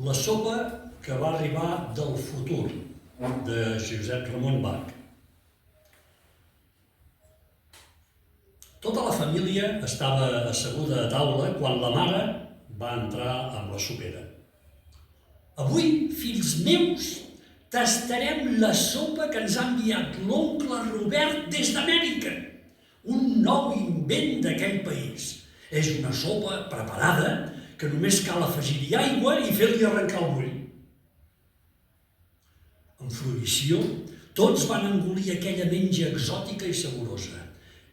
La sopa que va arribar del futur, de Josep Ramon Bach. Tota la família estava asseguda a taula quan la mare va entrar amb la sopera. Avui, fills meus, tastarem la sopa que ens ha enviat l'oncle Robert des d'Amèrica, un nou invent d'aquell país. És una sopa preparada que només cal afegir-hi aigua i fer-li arrencar el bull. En fruïció, tots van engolir aquella menja exòtica i saborosa.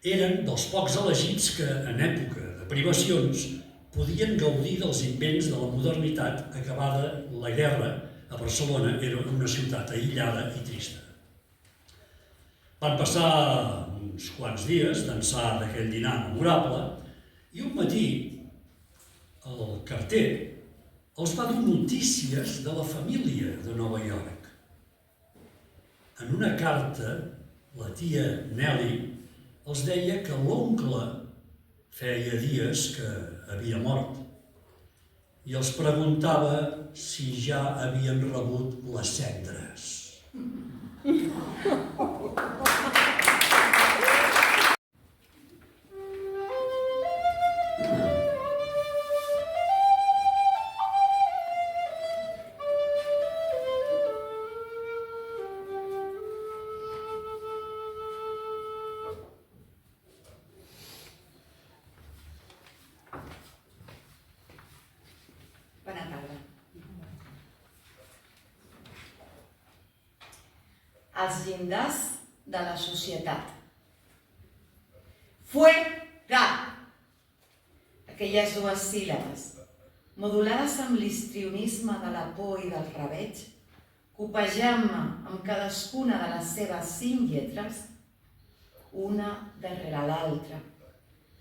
Eren dels pocs elegits que, en època de privacions, podien gaudir dels invents de la modernitat acabada la guerra. A Barcelona era una ciutat aïllada i trista. Van passar uns quants dies d'ençà d'aquell dinar memorable i un matí el carter els va dur notícies de la família de Nova York. En una carta, la tia Nelly els deia que l'oncle feia dies que havia mort i els preguntava si ja havien rebut les cendres. Bona tarda. Els llindars de la societat. Fuera! Aquelles dues síl·labes, modulades amb l'histrionisme de la por i del rabeig, copejant-me amb cadascuna de les seves 5 lletres, una darrere l'altra,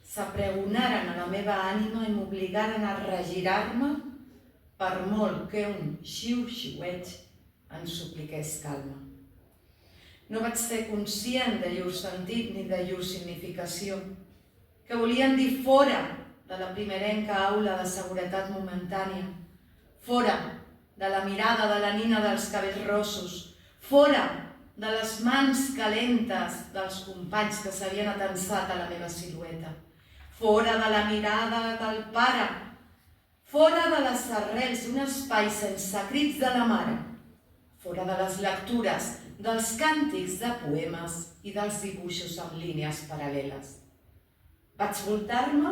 s'apregonaren a la meva ànima i m'obligaren a regirar-me per molt que un xiu-xiueig en supliqués calma. No vaig ser conscient de llur sentit ni de llur significació, que volien dir fora de la primerenca aula de seguretat momentània, fora de la mirada de la nina dels cabells rossos, fora de les mans calentes dels companys que s'havien atensat a la meva silueta, fora de la mirada del pare, fora de les arrels d'un espai sense crits de la mare, fora de les lectures, dels càntics de poemes i dels dibuixos amb línies paral·leles. Vaig voltar-me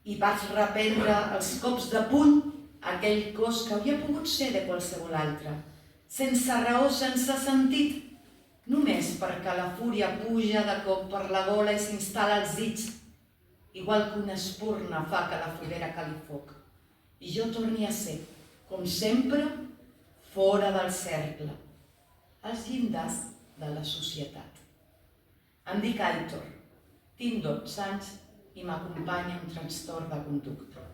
i vaig reprendre els cops de puny a aquell cos que havia pogut ser de qualsevol altre, sense raó, sense sentit, només perquè la fúria puja de cop per la gola i s'instal·la als dits, igual que una espurna fa que la foguera cali foc, i jo torni a ser, com sempre, fora del cercle, als llindars de la societat. Em dic Aitor, tinc 12 anys i m'acompanya un trastorn de conducta.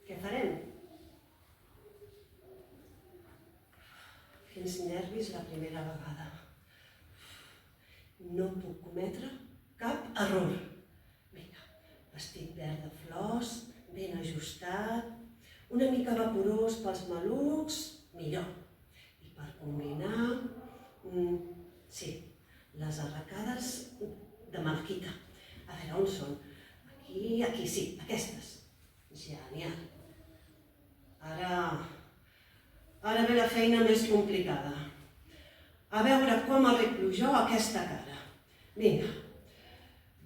Què farem? Quins nervis la primera vegada. No puc cometre cap error. Vinga, vestit verd de flors, ben ajustat, una mica vaporós pels malucs, millor. I per combinar, sí, les arracades de malquita. A veure, on són? Aquí, sí, aquestes. Genial. Ara ve la feina més complicada. A veure com arreglo jo aquesta cara. Vinga,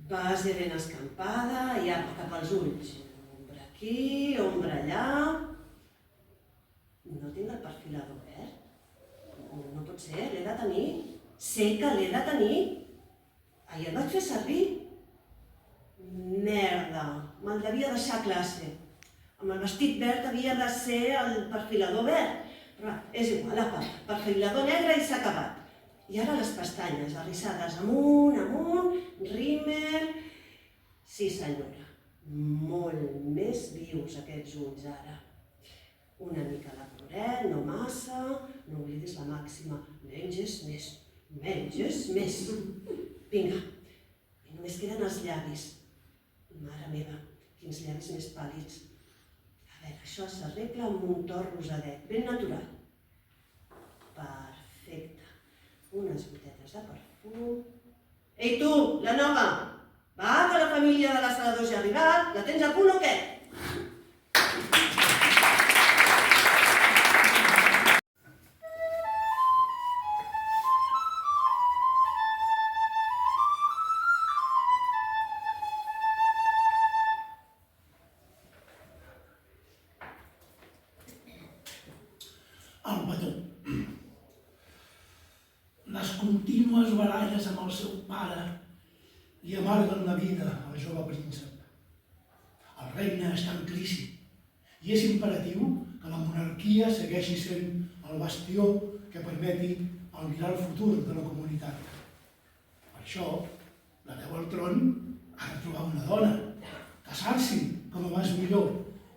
base ben escampada i apa cap als ulls. Ombra aquí, ombra allà. No tinc el perfilador verd? No pot ser, l'he de tenir. Sé que l'he de tenir. Ahir el vaig fer servir. Merda, me'l devia deixar a classe. Amb el vestit verd havia de ser el perfilador verd. Però és igual, apa, perfilador negre i s'ha acabat. I ara les pestanyes, arrissades amunt, rímel... Sí, senyora, molt més vius aquests ulls ara. Una mica de coloret, no massa, no oblidis la màxima, menges més. Vinga, i només queden els llavis. Mare meva, quins llavis més pàl·lids. A veure, això s'arregla amb un to rosadet, ben natural. Perfecte. Unes gotetes de perfum. Ei tu, la nova! Va, que la família de la sala 2 ja ha arribat. La tens a punt o què? El petó. Les contínues baralles amb el seu pare li amarguen la vida al jove príncep. El regne està en crisi i és imperatiu que la monarquia segueixi sent el bastió que permeti albirar el futur de la comunitat. Per això, l'hereu al tron ha de trobar una dona, casar-s'hi com abans millor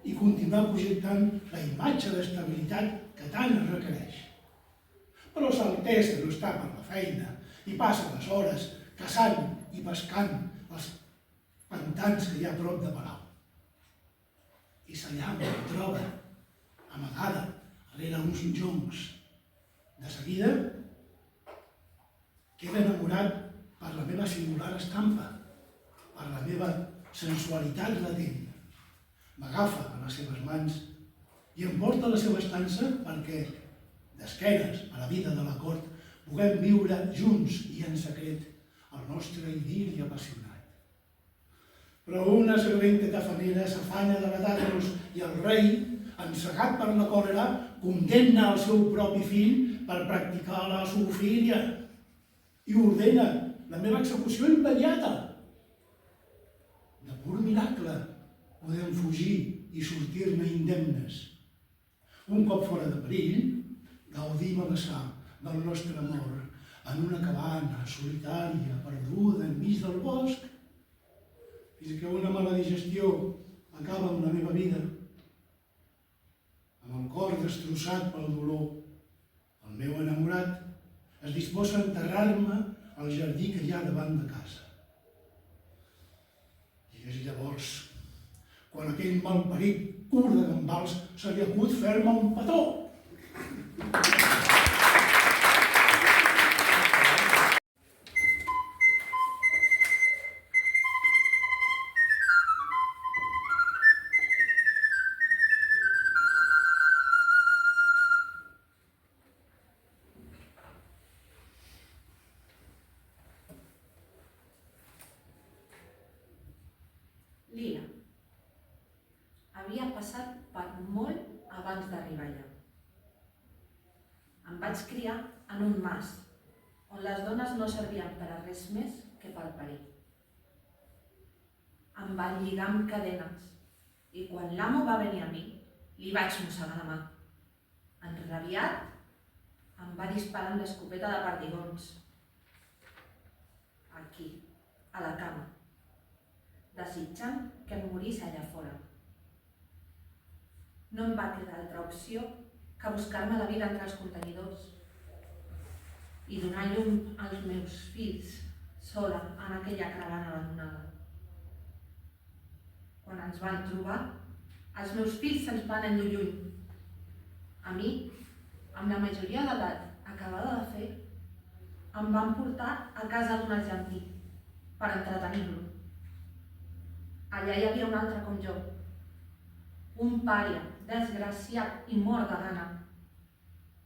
i continuar projectant la imatge d'estabilitat que tant es requereix. Però s'altesa no està per la feina i passa les hores caçant i pescant els pantans que hi ha a prop de Palau. I s'allà em troba, amagada, rere uns joncs. De seguida, queda enamorat per la meva singular estampa, per la meva sensualitat latent. M'agafa a les seves mans i em porta a la seva estança perquè, d'esquenes a la vida de la cort, puguem viure junts i en secret el nostre idil·li apassionat. Però una serventa tafanera s'afanya de matar-nos i el rei, encegat per la còlera, condemna el seu propi fill per practicar la zoofília i ordena la meva execució immediata. De pur miracle podem fugir i sortir-ne indemnes. Un cop fora de perill, gaudim a vessar del nostre amor en una cabana solitària, perduda enmig del bosc, fins que una mala digestió acaba amb la meva vida. Amb el cor destrossat pel dolor, el meu enamorat es disposa a enterrar-me al jardí que hi ha davant de casa. I és llavors quan aquell malparit curt de gambals se li acut fer-me un petó. Lila. Havia passat per molt abans d'arribar allà. Em vaig criar en un mas, on les dones no servien per a res més que per parir. Em van lligar amb cadenes i quan l'amo va venir a mi, li vaig mossegar la mà. Enrabiat, em va disparar amb l'escopeta de perdigons. Aquí, a la cama, desitjant que em morís allà fora. No em va quedar altra opció que buscar-me la vida entre els contenidors i donar llum als meus fills sola en aquella caravana abandonada. Quan ens van trobar, els meus fills se'ns van endur lluny. A mi, amb la majoria d'edat acabada de fer, em van portar a casa d'un argentí per entretenir-lo. Allà hi havia un altre com jo, un pària, desgraciat i mort de gana,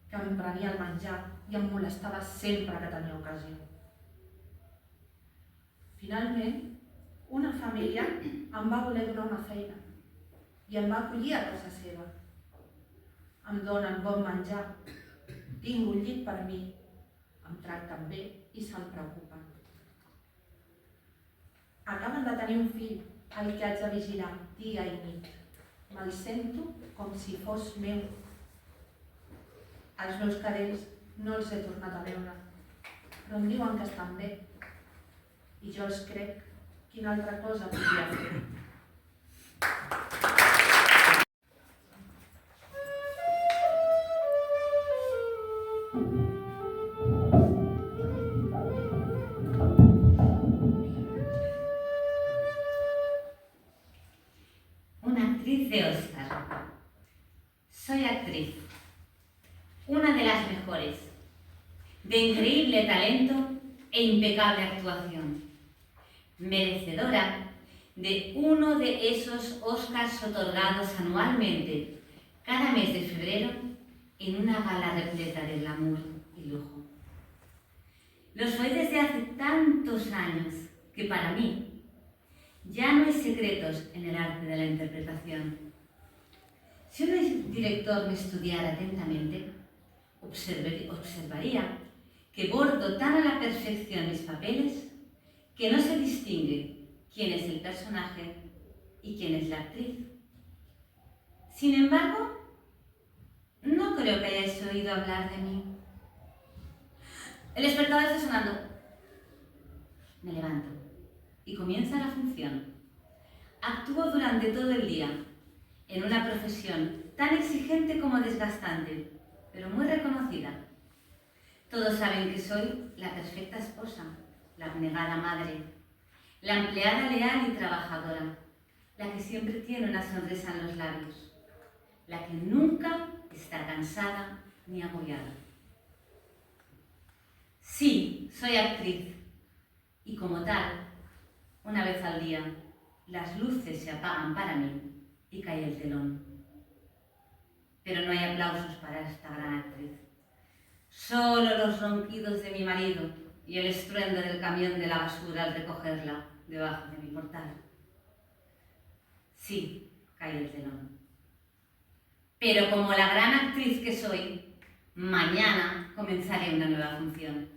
que em prenia el menjar i em molestava sempre que tenia ocasió. Finalment, una família em va voler donar una feina i em va acollir a casa seva. Em donen bon menjar, tinc un llit per mi, em tracten bé i se'n preocupen. Acaben de tenir un fill, el que haig de vigilar dia i nit. Me'l sento com si fos meu. Els meus cadells no els he tornat a veure. però em diuen que estan bé. I jo els crec. Quina altra cosa podria fer? Una actriz de Oscar. Soy actriz, una de las mejores, de increíble talento e impecable actuación, merecedora de uno de esos Oscars otorgados anualmente cada mes de febrero en una gala repleta de glamour y lujo. Lo soy desde hace tantos años que para mí ya no hay secretos en el arte de la interpretación. Si un director me estudiara atentamente, observaría que bordo tan a la perfección mis papeles que no se distingue quién es el personaje y quién es la actriz. Sin embargo, no creo que hayáis oído hablar de mí. El despertador está sonando. Me levanto y comienza la función. Actúo durante todo el día en una profesión tan exigente como desgastante, pero muy reconocida. Todos saben que soy la perfecta esposa, la abnegada madre, la empleada leal y trabajadora, la que siempre tiene una sonrisa en los labios, la que nunca está cansada ni agobiada. Sí, soy actriz, y como tal, una vez al día, las luces se apagan para mí y cae el telón. Pero no hay aplausos para esta gran actriz. Solo los ronquidos de mi marido y el estruendo del camión de la basura al recogerla debajo de mi portal. Sí, cae el telón. Pero como la gran actriz que soy, mañana comenzaré una nueva función.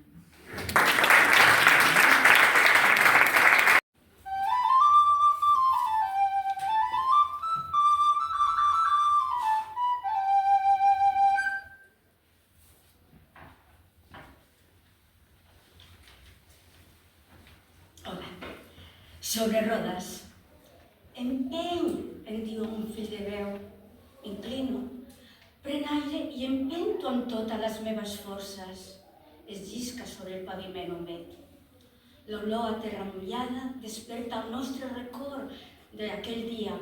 Sobre rodes. Empeny, em diu un fill de veu. M'inclino, pren aire i empento amb totes les meves forces. Es llisca sobre el paviment humit. L'olor a terra mullada desperta el nostre record d'aquell dia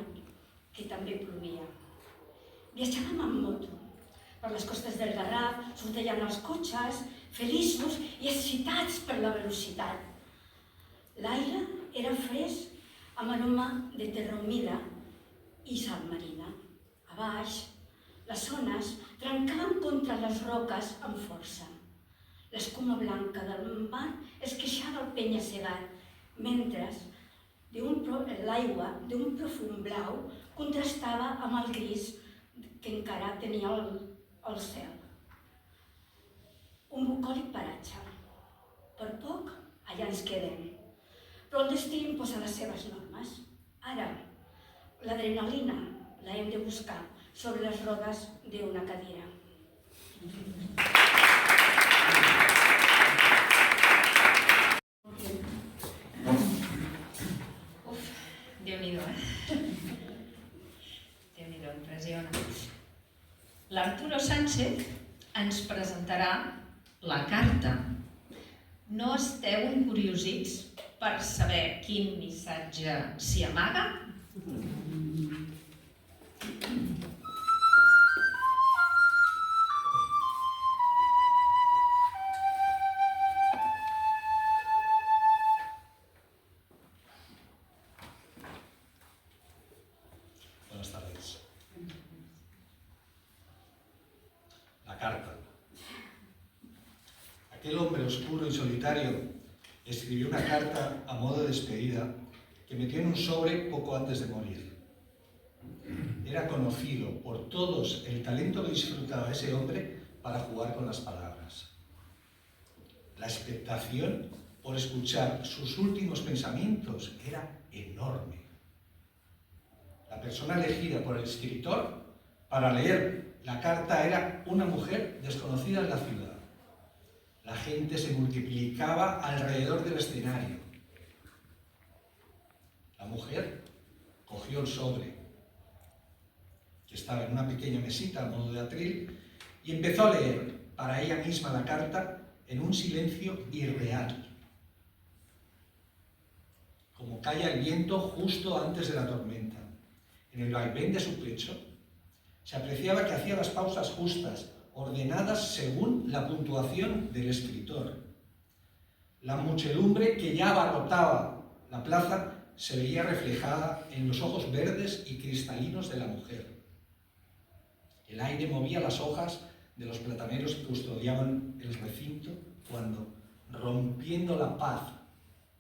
que també plovia. Viatjàvem amb moto. Per les costes del Garraf sortejaven els cotxes, feliços i excitats per la velocitat. L'aire era fresc amb aroma de terra humida i sal marina. A baix, les ones trencaven contra les roques amb força. L'escuma blanca del mar es queixava al penya-segat, mentre l'aigua d'un profund blau contrastava amb el gris que encara tenia el cel. Un bucòlic paratge. Per poc, allà ens quedem. Però el destí imposa les seves normes. Ara, l'adrenalina la hem de buscar sobre les rodes d'una cadira. Déu-n'hi-do, Déu-n'hi-do, impressiona. L'Arturo Sánchez ens presentarà la carta. No esteu encuriosits per saber quin missatge s'hi amaga? Buenas tardes. La carta. Aquel hombre oscuro y solitario escribió una carta a modo de despedida que metió en un sobre poco antes de morir. Era conocido por todos el talento que disfrutaba ese hombre para jugar con las palabras. La expectación por escuchar sus últimos pensamientos era enorme. La persona elegida por el escritor para leer la carta era una mujer desconocida en la ciudad. La gente se multiplicaba alrededor del escenario. La mujer cogió el sobre, que estaba en una pequeña mesita a modo de atril, y empezó a leer para ella misma la carta en un silencio irreal, como calla el viento justo antes de la tormenta. En el vaivén de su pecho se apreciaba que hacía las pausas justas, ordenadas según la puntuación del escritor. La muchedumbre que ya abarrotaba la plaza se veía reflejada en los ojos verdes y cristalinos de la mujer. El aire movía las hojas de los plataneros que custodiaban el recinto cuando, rompiendo la paz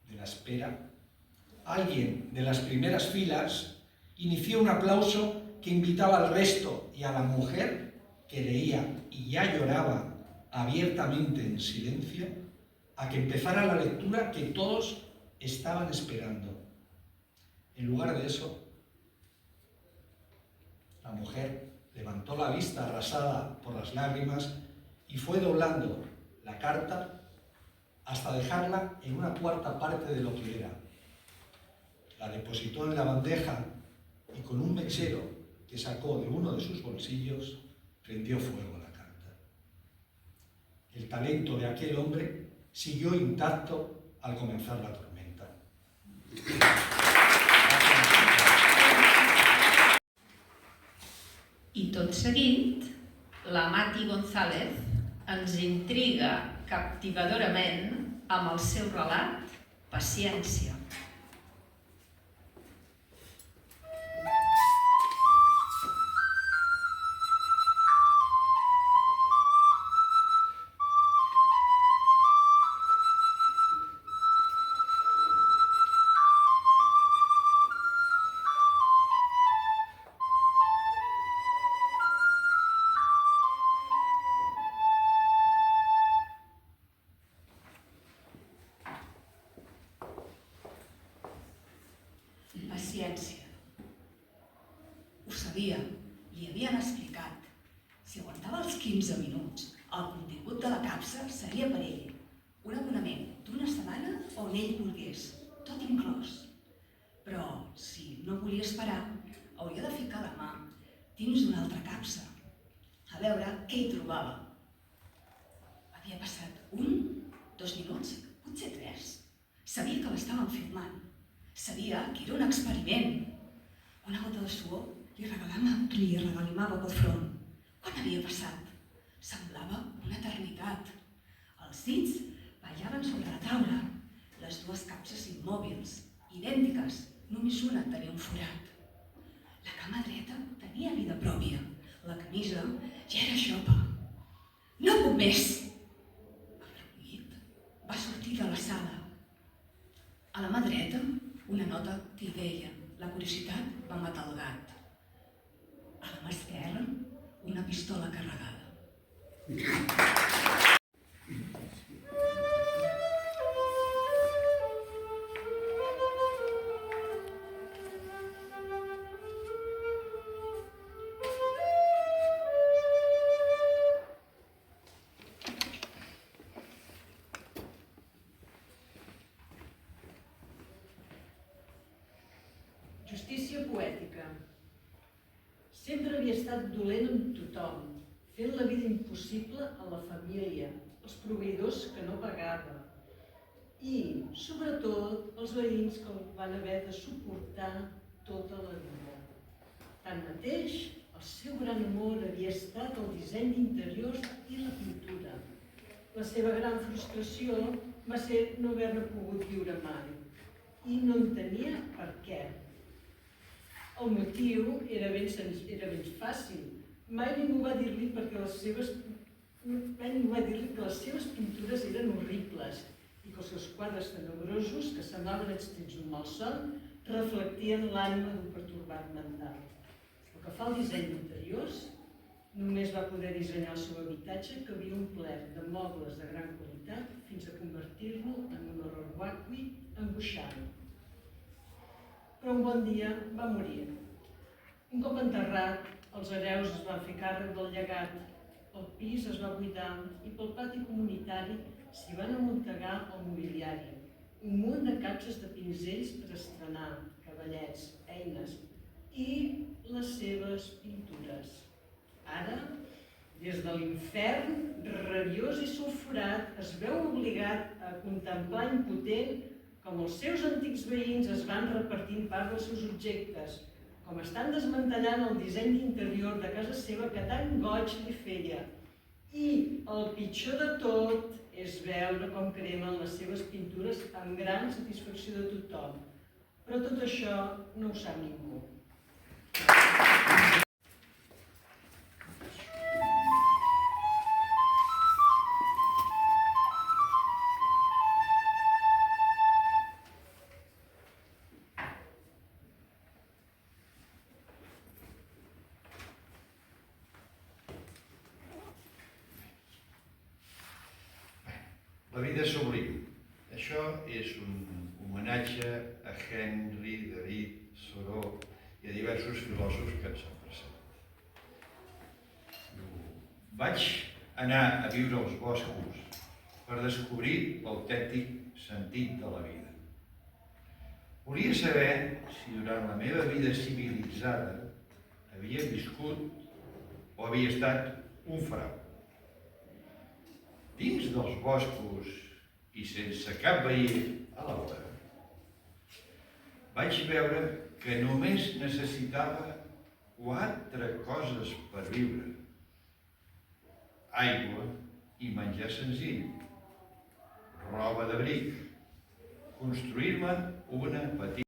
de la espera, alguien de las primeras filas inició un aplauso que invitaba al resto y a la mujer, que leía y ya lloraba abiertamente en silencio, a que empezara la lectura que todos estaban esperando. En lugar de eso, la mujer levantó la vista arrasada por las lágrimas y fue doblando la carta hasta dejarla en una cuarta parte de lo que era. La depositó en la bandeja y con un mechero que sacó de uno de sus bolsillos, prendió fuego a la carta. El talento de aquel hombre siguió intacto al comenzar la tormenta. I tot seguit, la Mati González ens intriga captivadorament amb el seu relat Paciència. Paciència. Ho sabia, li havien explicat. Si aguantava els 15 minuts, el contingut de la capsa seria per ell. Un abonament d'una setmana on ell volgués, tot inclòs. Però, si no volia esperar, hauria de ficar la mà dins d'una altra capsa, a veure què hi trobava. Havia passat 1, 2 minuts, potser 3. Sabia que l'estaven filmant. Sabia que era un experiment. Una gota de suor li regalimava pel front. Quan havia passat? Semblava una eternitat. Els dits ballaven sobre la taula. Les dues capses immòbils, idèntiques, només una tenia un forat. La cama dreta tenia vida pròpia. La camisa ja era xopa. No puc més! Avergonyit, va sortir de la sala. A la mà dreta, una nota que hi deia: la curiositat va matar el gat. A la mà esquerra, una pistola carregada. Justícia poètica. Sempre havia estat dolent amb tothom, fent la vida impossible a la família, als proveïdors que no pagava i, sobretot, als veïns que el van haver de suportar tota la vida. Tanmateix, el seu gran amor havia estat el disseny d'interiors i la pintura. La seva gran frustració va ser no haver-ne pogut viure mai i no entenia per què. El motiu era ben fàcil. Mai ningú va dir-li que les seves pintures eren horribles i que els seus quadres tenebrosos, que semblaven extrets d'un malson, reflectien l'ànima d'un pertorbat mental. El que fa al disseny d'interiors, només va poder dissenyar el seu habitatge, que havia omplert de mobles de gran qualitat fins a convertir-lo en un horror vacui angoixant. Però un bon dia va morir. Un cop enterrat, els hereus es van fer càrrec del llegat, el pis es va buidar i pel pati comunitari sanitari s'hi van amuntegar el mobiliari, un munt de capses de pinzells per estrenar, cavallets, eines i les seves pintures. Ara, des de l'infern, rabiós i sulfurat, es veu obligat a contemplar impotent com els seus antics veïns es van repartint part dels seus objectes, com estan desmantellant el disseny d'interior de casa seva que tant goig li feia. I el pitjor de tot és veure com cremen les seves pintures amb gran satisfacció de tothom. Però tot això no ho sap ningú. La vida sublim. Això és un homenatge a Henry David Thoreau i a diversos filòsofs que ens han precedit. Vaig anar a viure als boscos per descobrir l'autèntic sentit de la vida. Volia saber si durant la meva vida civilitzada havia viscut o havia estat un frau. Dins dels boscos i sense cap veí a la vora, vaig veure que només necessitava 4 coses per viure: aigua i menjar senzill, roba d'abric, construir-me una petita...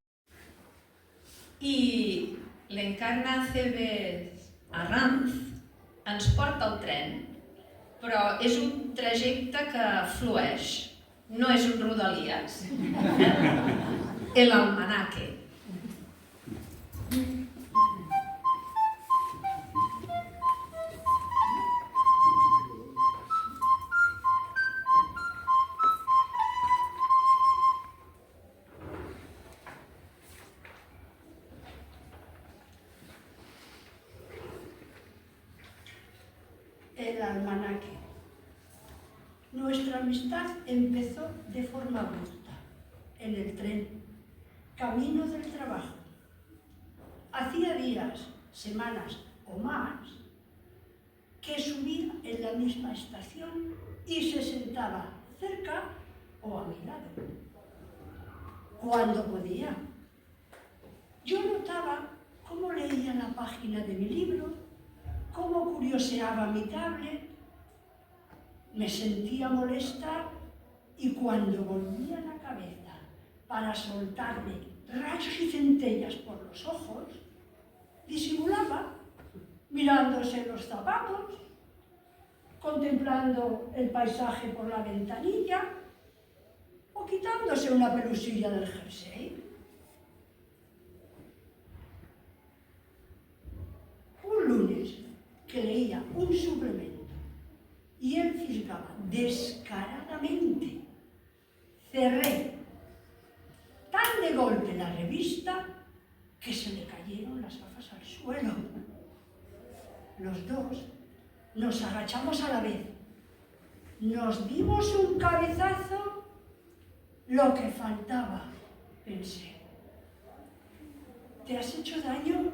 I l'Encarna Cebes Arranz ens porta el tren, però és un trajecte que flueix, no és un Rodalies. El almanaque. El almanaque. Nuestra amistad empezó de forma abrupta, en el tren, camino del trabajo. Hacía días, semanas o más que subía en la misma estación y se sentaba cerca o a mi lado, cuando podía. Yo notaba cómo leía la página de mi libro, cómo curioseaba mi tablet. Me sentía molesta y cuando volvía la cabeza para soltarme rayos y centellas por los ojos, disimulaba mirándose los zapatos, contemplando el paisaje por la ventanilla o quitándose una pelusilla del jersey. Un lunes que leía un suplemento y él fisgaba descaradamente, cerré tan de golpe la revista que se le cayeron las gafas al suelo. Los dos nos agachamos a la vez, nos dimos un cabezazo, lo que faltaba, pensé. ¿Te has hecho daño?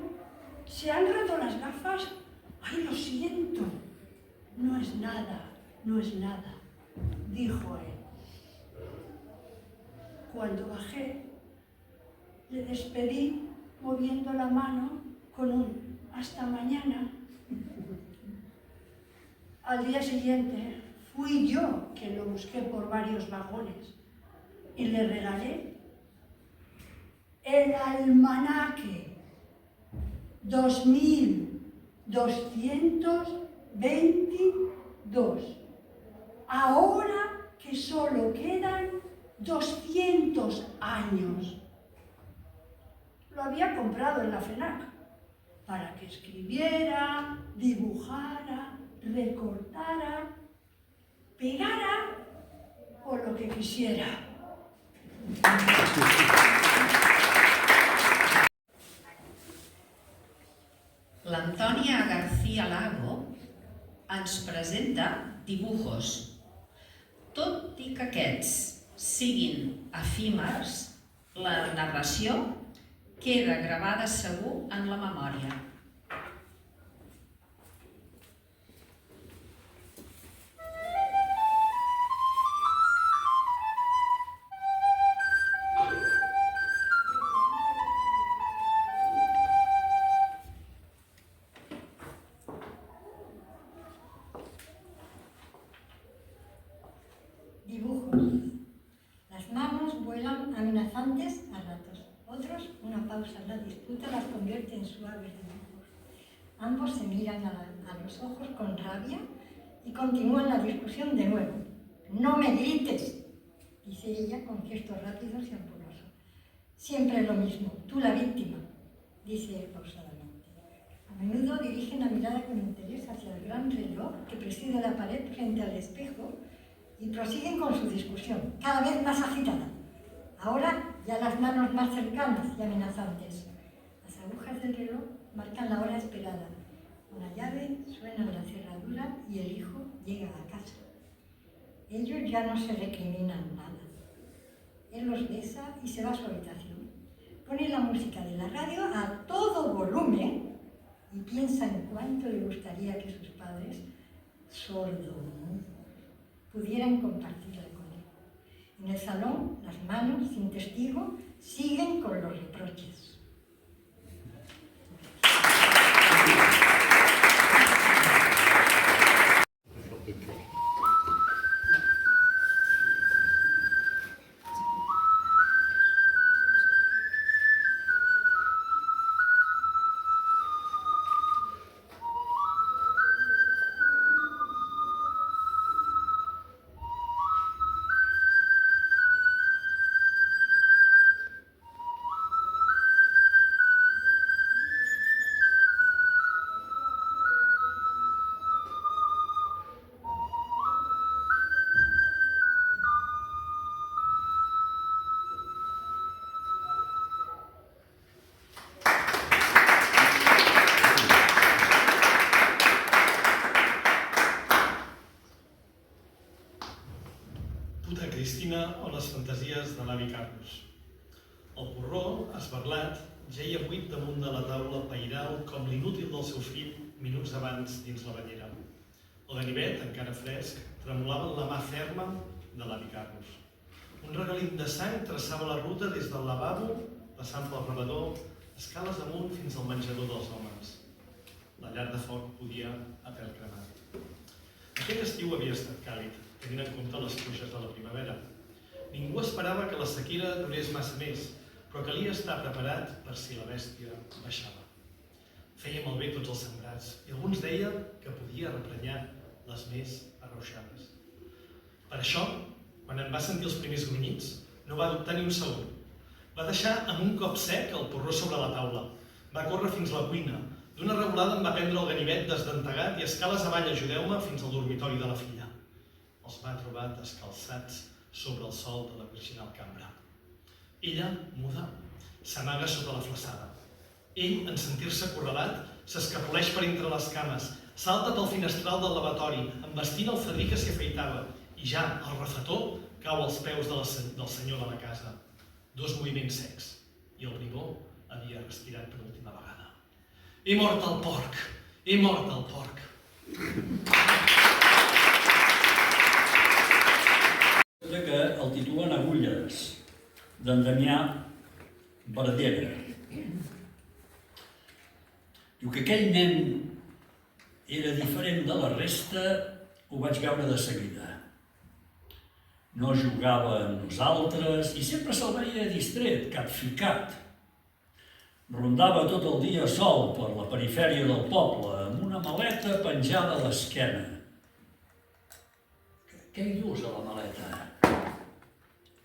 ¿Se han roto las gafas? ¡Ay, lo siento! No es nada, no es nada, dijo él. Cuando bajé, le despedí moviendo la mano con un hasta mañana. Al día siguiente fui yo quien lo busqué por varios vagones y le regalé el almanaque 2222. Ahora que solo quedan 200 años. Lo había comprado en la FENAC para que escribiera, dibujara, recortara, pegara o lo que quisiera. L'Antònia García Lago ens presenta Dibujos, que aquests siguin efímers, la narració queda gravada segur en la memòria. Dibujos. Las manos vuelan amenazantes a ratos. Otros, una pausa en la disputa las convierte en suaves dibujos. Ambos se miran a los ojos con rabia y continúan la discusión de nuevo. «No me grites», dice ella con gestos rápidos y amorosos. «Siempre es lo mismo, tú la víctima», dice él pausadamente. A menudo dirigen la mirada con interés hacia el gran reloj que preside la pared frente al espejo y prosiguen con su discusión, cada vez más agitada. Ahora ya las manos más cercanas y amenazantes. Las agujas del reloj marcan la hora esperada. Una llave suena en la cerradura y el hijo llega a casa. Ellos ya no se recriminan nada. Él los besa y se va a su habitación. Pone la música de la radio a todo volumen y piensa en cuánto le gustaría que sus padres, sordomudos, pudieran compartirla con él. En el salón, las manos, sin testigo, siguen con los reproches. Puta Cristina o les fantasies de l'avi Carlos. El porró, esberlat, jeia buit damunt de la taula pairal com l'inútil del seu fill minuts abans dins la banyera. El ganivet, encara fresc, tremolava en la mà ferma de l'avi Carlos. Un regalit de sang traçava la ruta des del lavabo, passant pel rebedor, escales amunt fins al menjador dels homes. La llar de foc podia a pèl cremat. Aquest estiu havia estat càlid, tenint en compte les pluges de la primavera. Ningú esperava que la sequera durés massa més, però calia estar preparat per si la bèstia baixava. Feia malbé tots els sembrats, i alguns deien que podia reprenyar les més arrauxades. Per això, quan en va sentir els primers grunyits, no va dubtar ni un segon. Va deixar amb un cop sec el porró sobre la taula. Va córrer fins a la cuina. D'una revolada em va prendre el ganivet desdentegat i escales avall ajudeu-me fins al dormitori de la filla. Els va trobar descalçats sobre el sòl de la virginal cambra. Ella, muda, s'amaga sota la flaçada. Ell, en sentir-se acorralat, s'escapoleix per entre les cames, salta pel finestral del lavatori, embestint el fadrí que s'hi afeitava, i ja, el refetor, cau als peus del senyor de la casa. 2 moviments secs, i el bribó havia respirat per última vegada. He mort el porc! He mort el porc! Que el titulen Agulles, d'en Damià Verdera. Diu que aquell nen era diferent de la resta, ho vaig veure de seguida. No jugava amb nosaltres i sempre se'l veia distret, capficat. Rondava tot el dia sol per la perifèria del poble, amb una maleta penjada a l'esquena. Què hi dus a la maleta?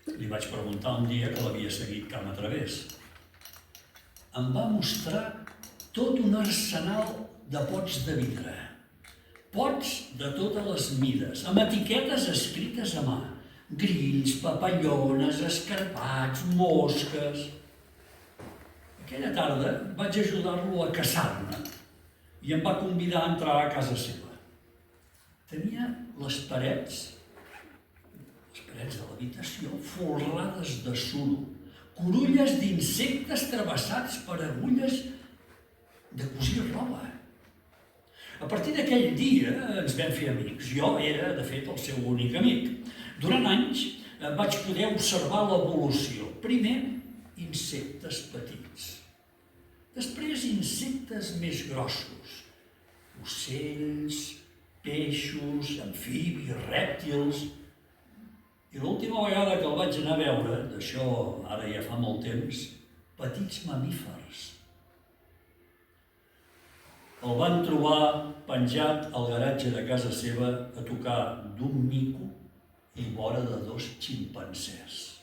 Li vaig preguntar un dia que l'havia seguit camp a través. Em va mostrar tot un arsenal de pots de vidre. Pots de totes les mides, amb etiquetes escrites a mà. Grills, papallones, escarpats, mosques... Aquella tarda vaig ajudar-lo a caçar-ne i em va convidar a entrar a casa seva. Tenia les parets l'habitació folrades de suro, corulles d'insectes travessats per agulles de cosir roba. A partir d'aquell dia ens vam fer amics. Jo era, de fet, el seu únic amic. Durant anys vaig poder observar l'evolució. Primer, insectes petits. Després, insectes més grossos. Ocells, peixos, amfibis, rèptils. I l'última vegada que el vaig anar a veure, d'això ara ja fa molt temps, petits mamífers. El van trobar penjat al garatge de casa seva a tocar d'un mico i vora de 2 ximpancers.